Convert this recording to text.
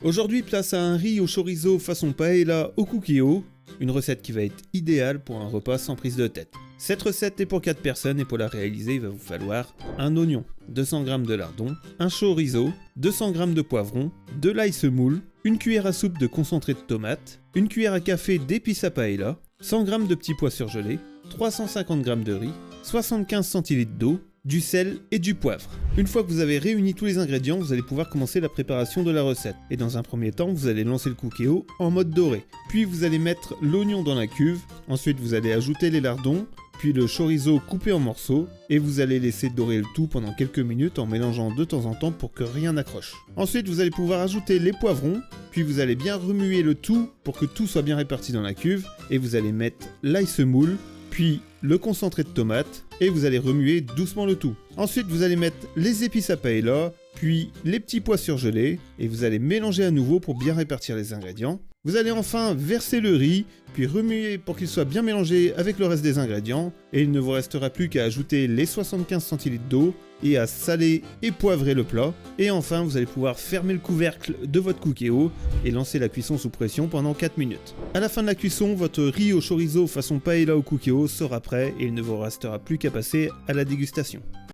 Aujourd'hui, place à un riz au chorizo façon paella au cookéo, une recette qui va être idéale pour un repas sans prise de tête. Cette recette est pour 4 personnes et pour la réaliser, il va vous falloir un oignon, 200 g de lardon, un chorizo, 200 g de poivron, de l'ail semoule, une cuillère à soupe de concentré de tomate, une cuillère à café d'épices à paella, 100 g de petits pois surgelés, 350 g de riz, 75 centilitres d'eau, du sel et du poivre. Une fois que vous avez réuni tous les ingrédients, vous allez pouvoir commencer la préparation de la recette. Et dans un premier temps, vous allez lancer le cookéo en mode doré. Puis vous allez mettre l'oignon dans la cuve, ensuite vous allez ajouter les lardons, puis le chorizo coupé en morceaux, et vous allez laisser dorer le tout pendant quelques minutes en mélangeant de temps en temps pour que rien n'accroche. Ensuite vous allez pouvoir ajouter les poivrons, puis vous allez bien remuer le tout pour que tout soit bien réparti dans la cuve, et vous allez mettre l'ail semoule, puis le concentré de tomate, et vous allez remuer doucement le tout. Ensuite vous allez mettre les épices à paella, puis les petits pois surgelés, et vous allez mélanger à nouveau pour bien répartir les ingrédients. Vous allez enfin verser le riz, puis remuer pour qu'il soit bien mélangé avec le reste des ingrédients, et il ne vous restera plus qu'à ajouter les 75 centilitres d'eau, et à saler et poivrer le plat. Et enfin vous allez pouvoir fermer le couvercle de votre cookéo et lancer la cuisson sous pression pendant 4 minutes. À la fin de la cuisson, votre riz au chorizo façon paella au cookéo sera prêt et il ne vous restera plus qu'à passer à la dégustation.